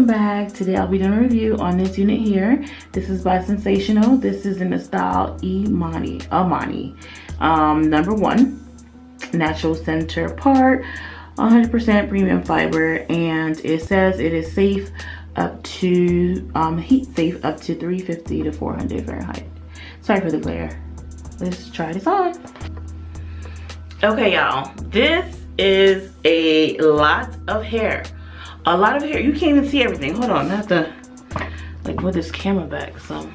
welcome back. Today I'll be doing a review on this unit here. This is by Sensational. This is in the style Amani. Number 1, natural center part, 100% premium fiber, and it says it is safe up to heat safe up to 350 to 400 Fahrenheit. Sorry for the glare. Let's try this on. Okay, y'all, this is a lot of hair. A lot of hair. You can't even see everything. Hold on, I have to like move this camera back. So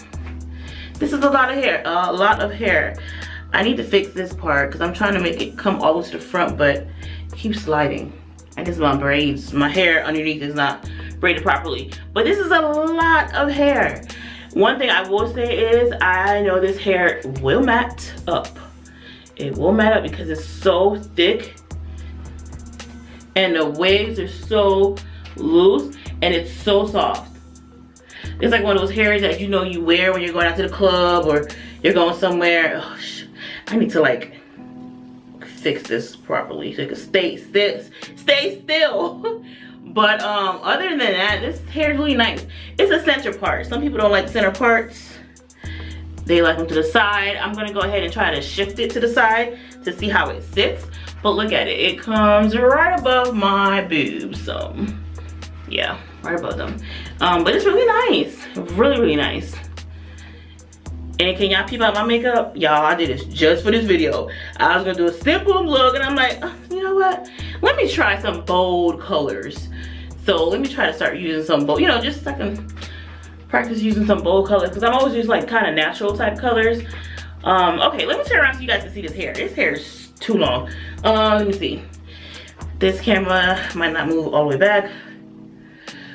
this is a lot of hair. A lot of hair. I need to fix this part because I'm trying to make it come all the way to the front, but it keeps sliding. I guess my braids, my hair underneath is not braided properly. But this is a lot of hair. One thing I will say is I know this hair will mat up. It will mat up because it's so thick and the waves are so loose and it's so soft. It's like one of those hairs that you know you wear when you're going out to the club or you're going somewhere. Oh, I need to like fix this properly so it can stay still. But other than that, this hair is really nice. It's a center part. Some people don't like center parts. They like them to the side. I'm gonna go ahead and try to shift it to the side to see how it sits. But look at it. It comes right above my boobs. So yeah, right above them. But it's really nice. Really nice. And can y'all peep out my makeup? Y'all, I did this just for this video. I was gonna do a simple look and I'm like, oh, you know what? Let me try some bold colors. So let me try to start using some bold, just so I can practice using some bold colors because I'm always using like kind of natural type colors. Okay, let me turn around so you guys can see this hair. This hair is too long. Let me see. This camera might not move all the way back.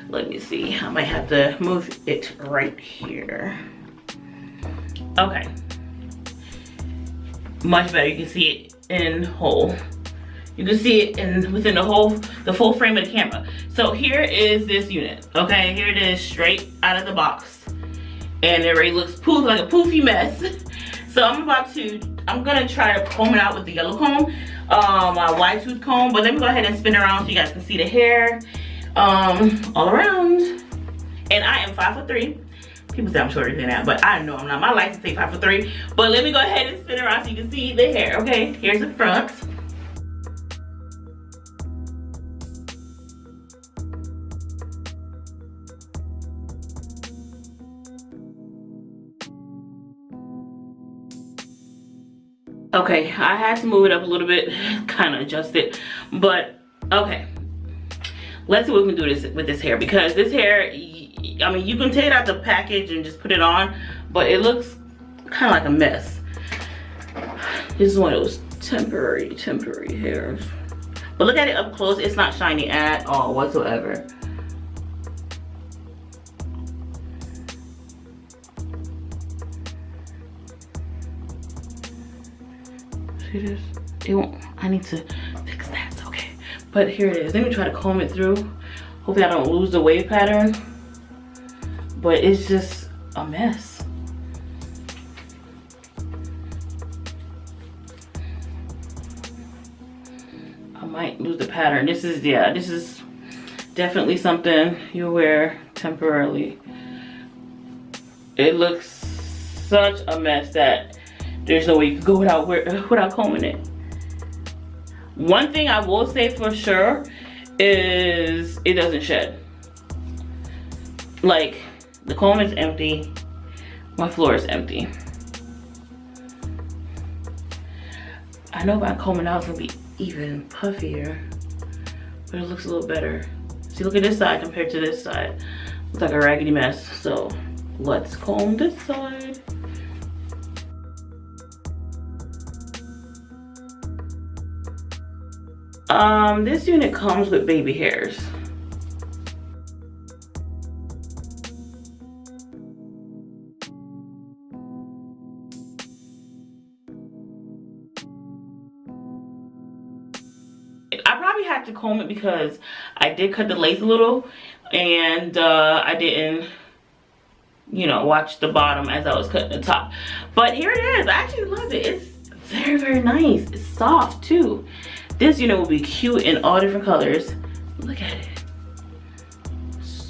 Let me see. I might have to move it right here. Okay. Much better. You can see it in whole. You can see it within the full frame of the camera. So here is this unit. Okay, here it is straight out of the box. And it already looks like a poofy mess. So I'm gonna try to comb it out with the yellow comb, my wide tooth comb. But let me go ahead and spin around so you guys can see the hair all around. And I am 5'3". People say I'm shorter than that, but I know I'm not. My license say 5'3". But let me go ahead and spin around so you can see the hair. Okay, here's the front. Okay, I had to move it up a little bit, kind of adjust it, but okay. Let's see what we can do with this hair, because this hair, I mean, you can take it out the package and just put it on, but it looks kind of like a mess. This is one of those temporary hairs. But look at it up close, it's not shiny at all whatsoever. See this? It won't, I need to fix that, okay. But here it is. Let me try to comb it through. Hopefully I don't lose the wave pattern. But it's just a mess. I might lose the pattern. This is definitely something you wear temporarily. It looks such a mess that there's no way you can go without combing it. One thing I will say for sure is it doesn't shed. Like, the comb is empty, my floor is empty. I know if I comb it out it's gonna be even puffier, but it looks a little better. See, look at this side compared to this side. It's like a raggedy mess. So let's comb this side. This unit comes with baby hairs. I probably had to comb it because I did cut the lace a little, and I didn't, watch the bottom as I was cutting the top. But here it is. I actually love it. It's very nice. It's soft too. This unit will be cute in all different colors. Look at it.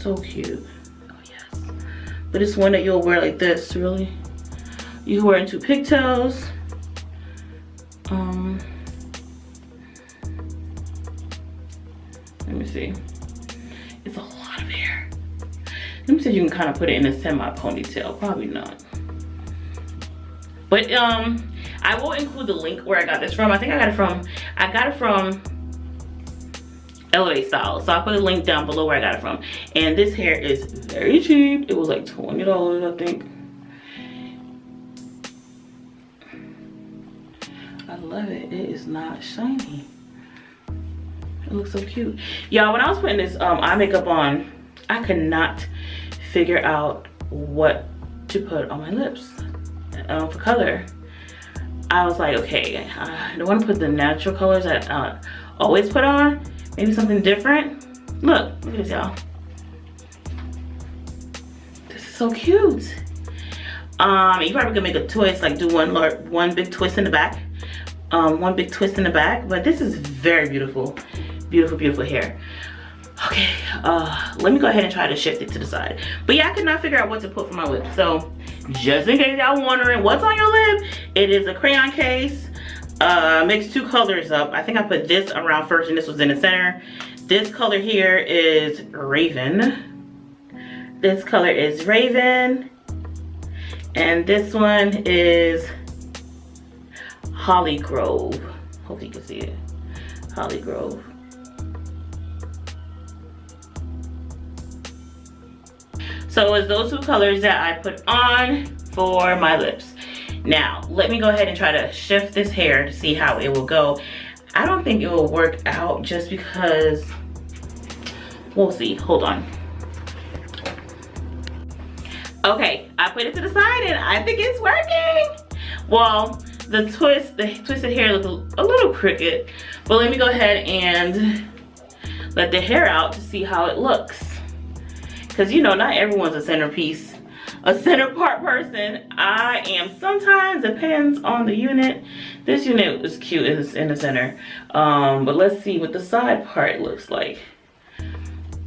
So cute. Oh yes. But it's one that you'll wear like this, really. You can wear into pigtails. Let me see. It's a lot of hair. Let me see if you can kind of put it in a semi ponytail. Probably not. But I will include the link where I got this from. I think I got it from Elevate Style. So I'll put a link down below where I got it from. And this hair is very cheap. It was like $20, I think. I love it. It is not shiny. It looks so cute. Y'all, when I was putting this eye makeup on, I could not figure out what to put on my lips for color. I was like, okay, I don't want to put the natural colors that I always put on. Maybe something different. Look at this, y'all. This is so cute. You probably could make a twist, like do one big twist in the back. One big twist in the back, but this is very beautiful. Beautiful, beautiful hair. Okay, let me go ahead and try to shift it to the side. But yeah, I could not figure out what to put for my lip. So just in case y'all wondering what's on your lip, it is a crayon case. Mixed two colors up. I think I put this around first and this was in the center. This color here is Raven. This color is Raven. And this one is Holly Grove. Hopefully you can see it. Holly Grove. So it's those two colors that I put on for my lips. Now, let me go ahead and try to shift this hair to see how it will go. I don't think it will work out just because, we'll see, hold on. Okay, I put it to the side and I think it's working. Well, the twisted hair looks a little crooked, but let me go ahead and let the hair out to see how it looks. Because you know, not everyone's a centerpiece, a center part person. I am sometimes, depends on the unit. This unit is cute, it's in the center. But let's see what the side part looks like.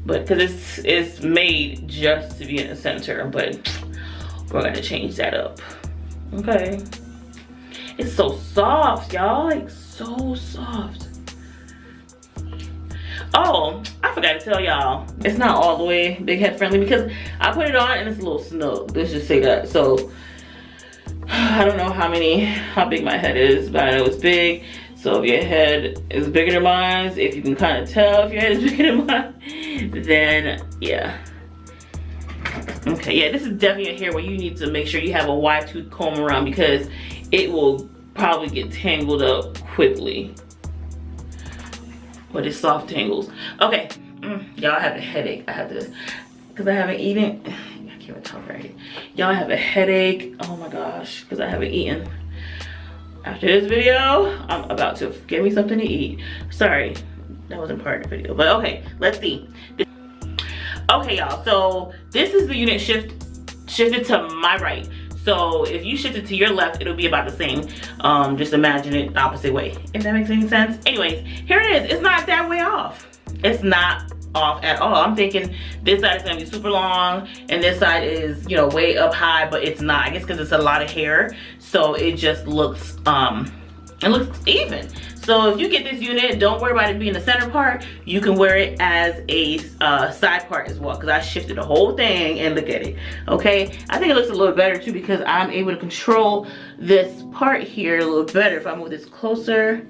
But because it's made just to be in the center, but we're gonna change that up. Okay. It's so soft, y'all, like so soft. Oh, I forgot to tell y'all, it's not all the way big head friendly because I put it on and it's a little snug. Let's just say that. So I don't know how big my head is, but I know it's big. So if your head is bigger than mine, if you can kind of tell if your head is bigger than mine, then yeah. Okay, yeah, this is definitely a hair where you need to make sure you have a wide tooth comb around because it will probably get tangled up quickly. But it's soft tangles. Okay, y'all, I have a headache. I have to, because I haven't eaten. I can't even talk right. Y'all, have a headache. Oh my gosh, because I haven't eaten. After this video, I'm about to get me something to eat. Sorry, that wasn't part of the video. But okay, let's see. Okay, y'all, so this is the unit shifted to my right. So if you shift it to your left, it'll be about the same. Just imagine it the opposite way, if that makes any sense. Anyways, here it is. It's not that way off. It's not off at all. I'm thinking this side is gonna be super long and this side is, you know, way up high, but it's not. I guess because it's a lot of hair, so it just looks it looks even. So if you get this unit, don't worry about it being the center part. You can wear it as a side part as well, because I shifted the whole thing and look at it. Okay, I think it looks a little better too because I'm able to control this part here a little better if I move this closer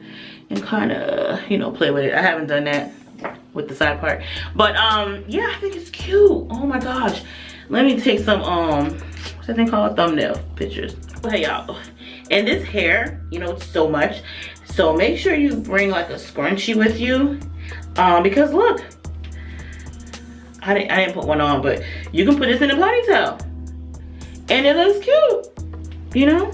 and kind of, you know, play with it. I haven't done that with the side part, but yeah, I think it's cute. Oh my gosh, let me take some what's that thing called, thumbnail pictures. Okay, y'all, and this hair, you know, it's so much, so make sure you bring like a scrunchie with you, because look, I didn't put one on, but you can put this in a ponytail and it looks cute, you know.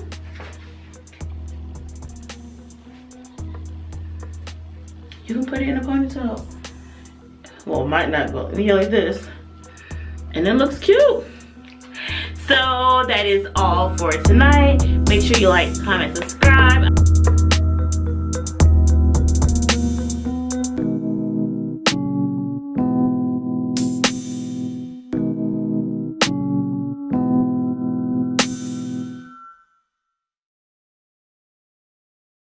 You can put it in a ponytail. Well, it might not go, yeah, like this. And it looks cute. So that is all for tonight. Make sure you like, comment, subscribe.